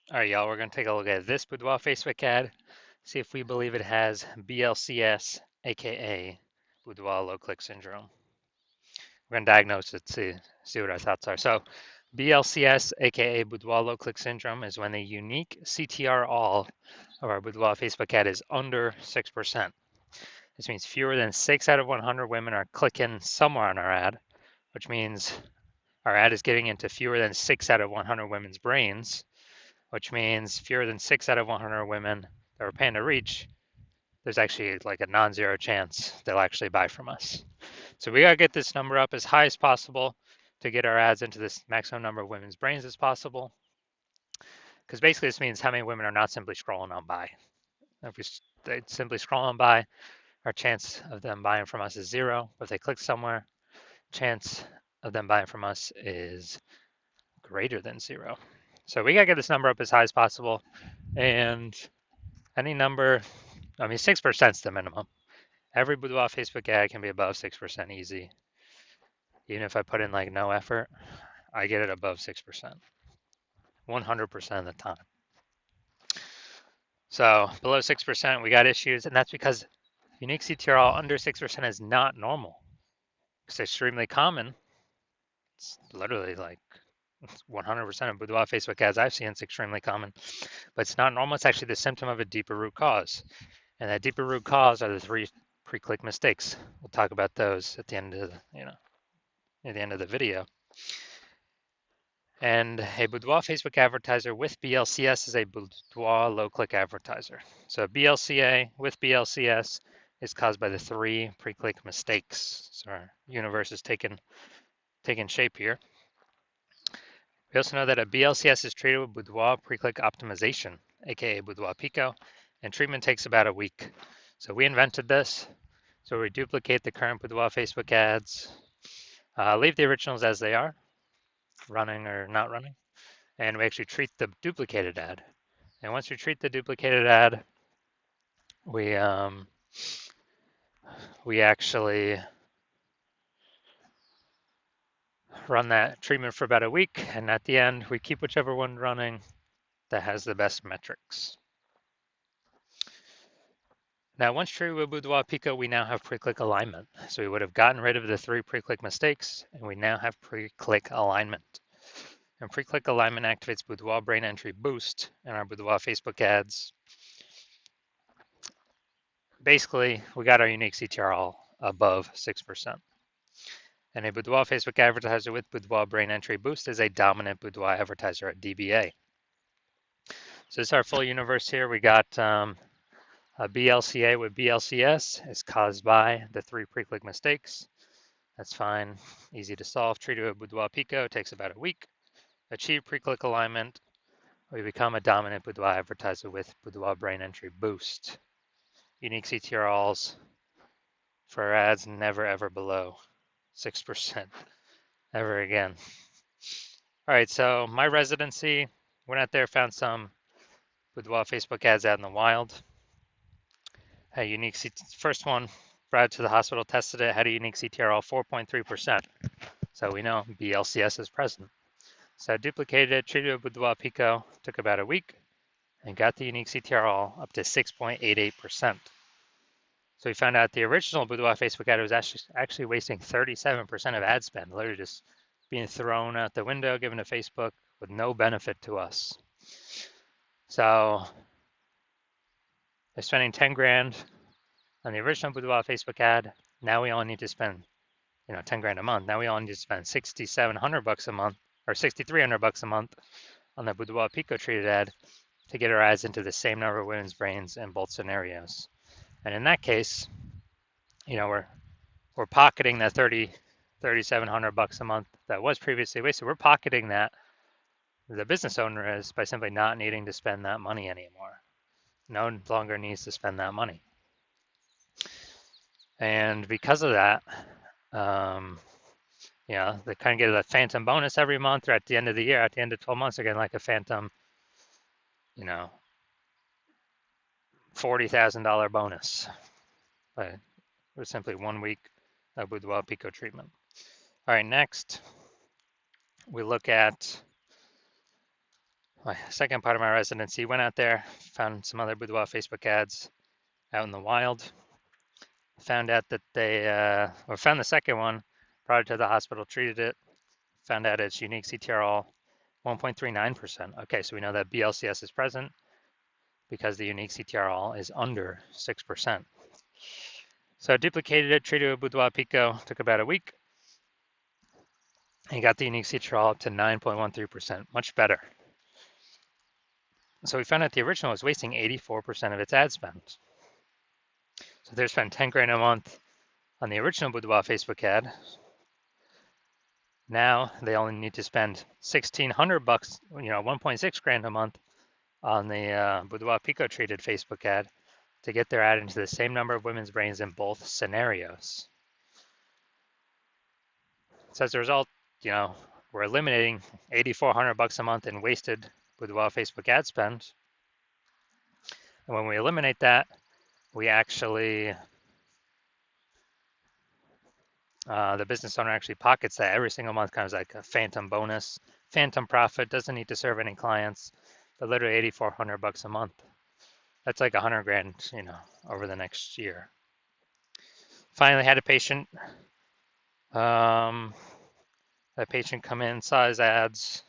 All right, y'all, we're going to take a look at this Boudoir Facebook ad, see if we believe it has BLCS, aka Boudoir low click syndrome. We're going to diagnose it, see what our thoughts are. So, BLCS, aka Boudoir low click syndrome, is when the unique CTR all of our Boudoir Facebook ad is under 6%. This means fewer than 6 out of 100 women are clicking somewhere on our ad, which means our ad is getting into fewer than 6 out of 100 women's brains, which means fewer than 6 out of 100 women that we're paying to reach, there's actually like a non-zero chance they'll actually buy from us. So we got to get this number up as high as possible to get our ads into this maximum number of women's brains as possible. Because basically this means how many women are not simply scrolling on by. If they simply scroll on by, our chance of them buying from us is zero. But if they click somewhere, chance of them buying from us is greater than zero. So we got to get this number up as high as possible. And any number, I mean, 6% is the minimum. Every Boudoir Facebook ad can be above 6% easy. Even if I put in like no effort, I get it above 6%, 100% of the time. So below 6%, we got issues, and that's because unique CTRL under 6% is not normal. It's extremely common. It's literally like 100% of Boudoir Facebook ads I've seen, it's extremely common, but it's not normal. It's actually the symptom of a deeper root cause. And that deeper root cause are the 3 pre-click mistakes. We'll talk about those at the end of at the end of the video. And a Boudoir Facebook advertiser with BLCS is a Boudoir low-click advertiser. So BLCA with BLCS is caused by the 3 pre-click mistakes. So our universe is taking shape here. We also know that a BLCS is treated with Boudoir pre-click optimization, aka Boudoir Pico, and treatment takes about a week. So we invented this. So we duplicate the current Boudoir Facebook ads, leave the originals as they are, running or not running, and we actually treat the duplicated ad. And once we treat the duplicated ad, we actually run that treatment for about a week, and at the end, we keep whichever one running that has the best metrics. Now, once treated with Boudoir Pico, we now have pre-click alignment. So we would have gotten rid of the 3 pre-click mistakes, and we now have pre-click alignment. And pre-click alignment activates Boudoir brain entry boost in our Boudoir Facebook ads. Basically, we got our unique CTRL above 6%. And a Boudoir Facebook advertiser with Boudoir brain entry boost is a dominant Boudoir advertiser at DBA. So this is our full universe here. We got a BLCA with BLCS is caused by the 3 pre-click mistakes. That's fine, easy to solve. Treated with Boudoir Pico takes about a week. Achieve pre-click alignment. We become a dominant Boudoir advertiser with Boudoir brain entry boost. Unique CTRLs for our ads never ever below 6% ever again. All right, so my residency, went out there, found some Boudoir Facebook ads out in the wild. Had a unique first one, brought it to the hospital, tested it, had a unique CTRL 4.3%. So we know BLCS is present. So I duplicated it, treated it with Boudoir Pico, took about a week, and got the unique CTRL up to 6.88%. So we found out the original Boudoir Facebook ad was actually wasting 37% of ad spend, literally just being thrown out the window, given to Facebook with no benefit to us. So they're spending 10 grand on the original Boudoir Facebook ad. Now we only need to spend, 10 grand a month. Now we only need to spend $6,700 a month or $6,300 a month on the Boudoir Pico treated ad to get our ads into the same number of women's brains in both scenarios. And in that case, we're pocketing that $3,700 a month that was previously wasted. We're pocketing that. The business owner is by simply not needing to spend that money anymore. No longer needs to spend that money. And because of that, they kind of get a phantom bonus every month, or at the end of the year, at the end of 12 months, they're getting like a phantom, $40,000 bonus. But it was simply 1 week of Boudoir Pico treatment. All right, next we look at my second part of my residency, went out there, found some other Boudoir Facebook ads out in the wild. Found out that or found the second one, brought it to the hospital, treated it, found out its unique CTRL 1.39%. Okay, so we know that BLCS is present because the unique CTRL is under 6%. So I duplicated it, treated it with Boudoir Pico, took about a week, and got the unique CTRL up to 9.13%, much better. So we found out the original was wasting 84% of its ad spend. So they're spending 10 grand a month on the original Boudoir Facebook ad. Now they only need to spend $1,600, 1.6 grand a month on the Boudoir Pico treated Facebook ad to get their ad into the same number of women's brains in both scenarios. So as a result, we're eliminating $8,400 a month in wasted Boudoir Facebook ad spend. And when we eliminate that, we actually, the business owner actually pockets that every single month, kind of like a phantom bonus, phantom profit, doesn't need to serve any clients, but literally $8,400 a month. That's like 100 grand, over the next year. Finally had a patient, that patient come in, saw his ads,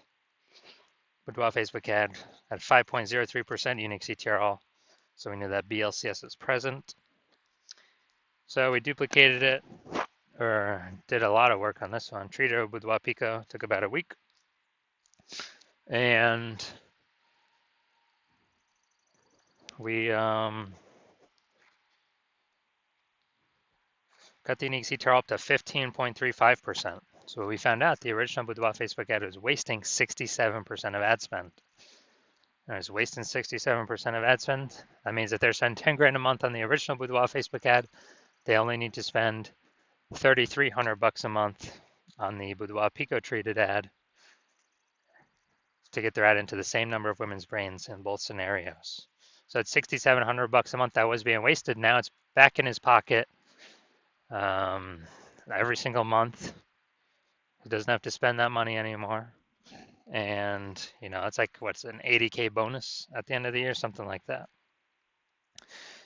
Boudoir Facebook ad at 5.03% unique CTRL. So we knew that BLCS is present. So we duplicated it, or did a lot of work on this one. Treated it with Boudoir Pico, took about a week. And we got the unique CTRL up to 15.35%. So we found out the original Boudoir Facebook ad was wasting 67% of ad spend. And it was wasting 67% of ad spend. That means that they're spending 10 grand a month on the original Boudoir Facebook ad. They only need to spend $3,300 a month on the Boudoir Pico treated ad to get their ad into the same number of women's brains in both scenarios. So it's $6,700 a month that was being wasted. Now it's back in his pocket every single month. He doesn't have to spend that money anymore. And, it's like, what's an 80K bonus at the end of the year, something like that.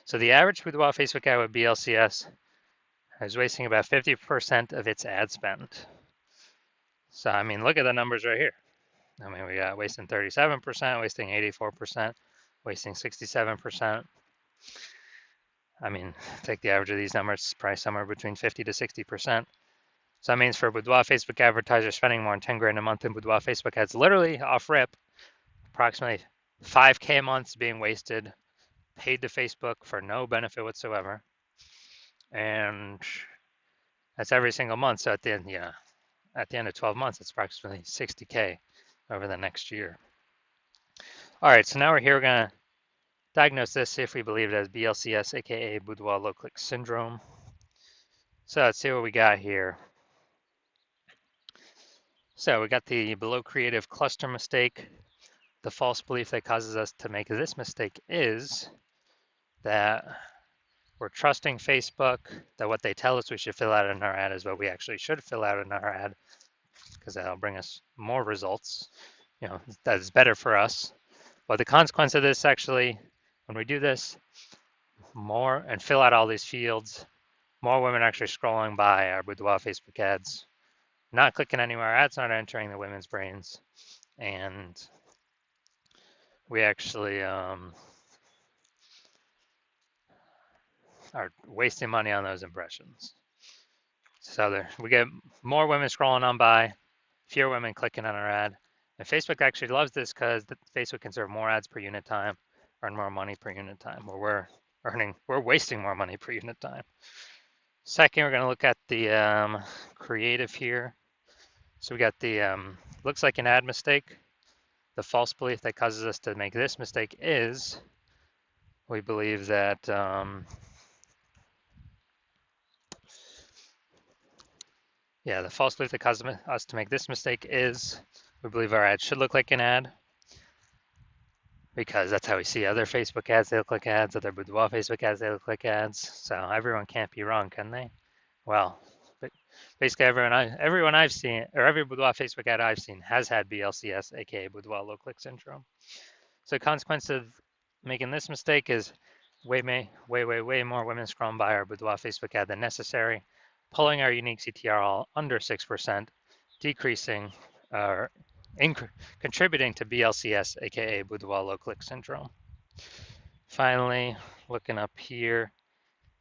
So the average Boudoir Facebook ad with BLCS is wasting about 50% of its ad spend. So, look at the numbers right here. We got wasting 37%, wasting 84%, wasting 67%. Take the average of these numbers, probably somewhere between 50 to 60%. So that means for Boudoir Facebook advertisers spending more than 10 grand a month in Boudoir Facebook ads, literally off rip, approximately 5K a month is being wasted, paid to Facebook for no benefit whatsoever. And that's every single month. So at the end of 12 months, it's approximately 60K over the next year. All right, so now we're here, we're gonna diagnose this, see if we believe it as BLCS, aka Boudoir low click syndrome. So let's see what we got here. So we got the below creative cluster mistake. The false belief that causes us to make this mistake is that we're trusting Facebook, that what they tell us we should fill out in our ad is what we actually should fill out in our ad, because that'll bring us more results. That is better for us. But the consequence of this, actually, when we do this more and fill out all these fields, more women are actually scrolling by our Boudoir Facebook ads, not clicking anywhere, our ads not entering the women's brains, and we actually are wasting money on those impressions. So we get more women scrolling on by, fewer women clicking on our ad. And Facebook actually loves this because Facebook can serve more ads per unit time, earn more money per unit time, where we're wasting more money per unit time. Second, we're going to look at the creative here. So we got the looks like an ad mistake. The false belief that causes us to make this mistake is we believe that the false belief that causes us to make this mistake is we believe our ad should look like an ad, because that's how we see other Facebook ads. They look like ads. Other Boudoir Facebook ads, they look like ads. So everyone can't be wrong, can they? Well, but Basically, everyone I've seen, or every Boudoir Facebook ad I've seen has had BLCS, aka Boudoir low click syndrome. So the consequence of making this mistake is way more women scrolling by our Boudoir Facebook ad than necessary, pulling our unique CTR under 6%, decreasing or contributing to BLCS, aka Boudoir low click syndrome. Finally, looking up here,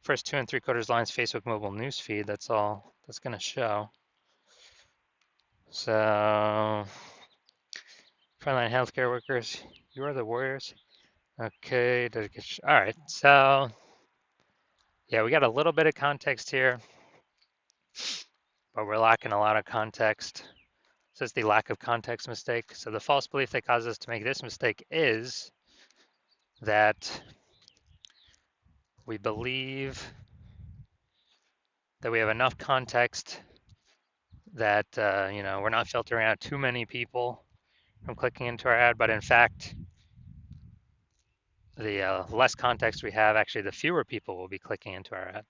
first 2 3/4 lines Facebook mobile newsfeed. That's all that's going to show. So, frontline healthcare workers, you are the warriors. Okay, all right. So, yeah, we got a little bit of context here, but we're lacking a lot of context. So it's the lack of context mistake. So the false belief that caused us to make this mistake is that we believe that we have enough context that we're not filtering out too many people from clicking into our ad, but in fact, the less context we have, actually, the fewer people will be clicking into our ad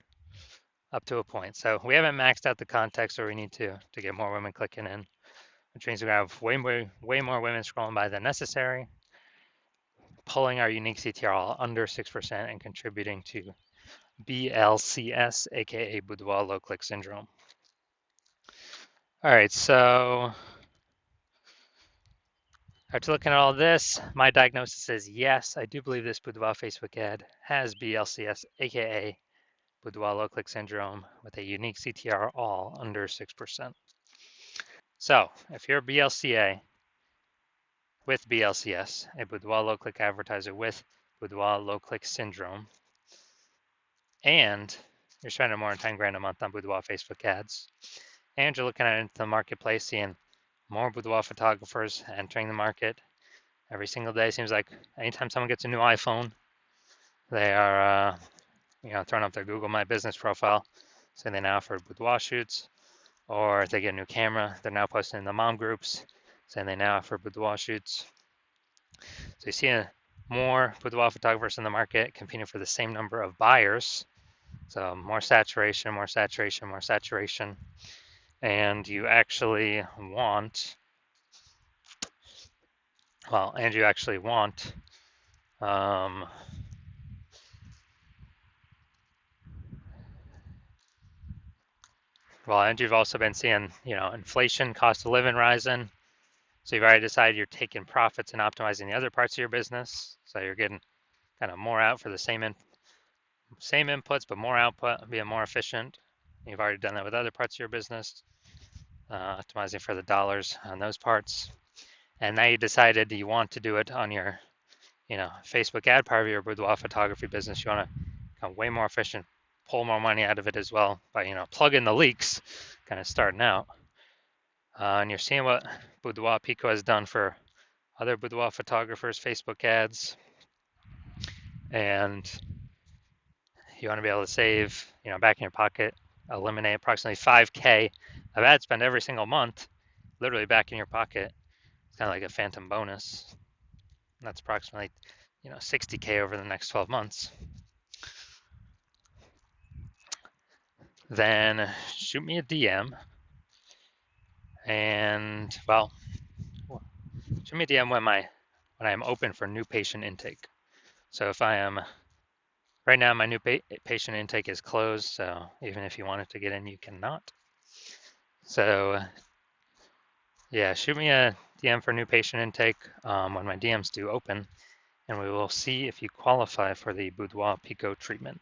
up to a point. So we haven't maxed out the context where we need to get more women clicking in, which means we have way more women scrolling by than necessary, pulling our unique CTR under 6% and contributing to BLCS, aka Boudoir low click syndrome. All right, so after looking at all this, my diagnosis is yes, I do believe this Boudoir Facebook ad has BLCS, aka Boudoir low click syndrome, with a unique CTR all under 6%. So if you're a BLCA with BLCS, a Boudoir low click advertiser with Boudoir low click syndrome, and you're spending more than 10 grand a month on Boudoir Facebook ads, and you're looking at into the marketplace, seeing more Boudoir photographers entering the market every single day. Seems like anytime someone gets a new iPhone, they are throwing up their Google My Business profile, saying they now offer boudoir shoots, or if they get a new camera, they're now posting in the mom groups, saying they now offer boudoir shoots. So you see more boudoir photographers in the market competing for the same number of buyers. So more saturation, and you actually want, and you've also been seeing, inflation, cost of living rising. So you've already decided you're taking profits and optimizing the other parts of your business. So you're getting kind of more out for the same inputs, but more output, being more efficient. You've already done that with other parts of your business, optimizing for the dollars on those parts. And now you decided you want to do it on your, Facebook ad part of your boudoir photography business. You want to become way more efficient, pull more money out of it as well by, plug in the leaks, kind of starting out. And you're seeing what Boudoir Pico has done for other boudoir photographers' Facebook ads. And you want to be able to save, back in your pocket, eliminate approximately 5K of ad spend every single month, literally back in your pocket. It's kind of like a phantom bonus. And that's approximately, 60K over the next 12 months. Then shoot me a DM and, shoot me a DM when I am open for new patient intake. So if I am, right now my new patient intake is closed, so even if you wanted to get in, you cannot. So yeah, shoot me a DM for new patient intake when my DMs do open, and we will see if you qualify for the Boudoir Pico treatment.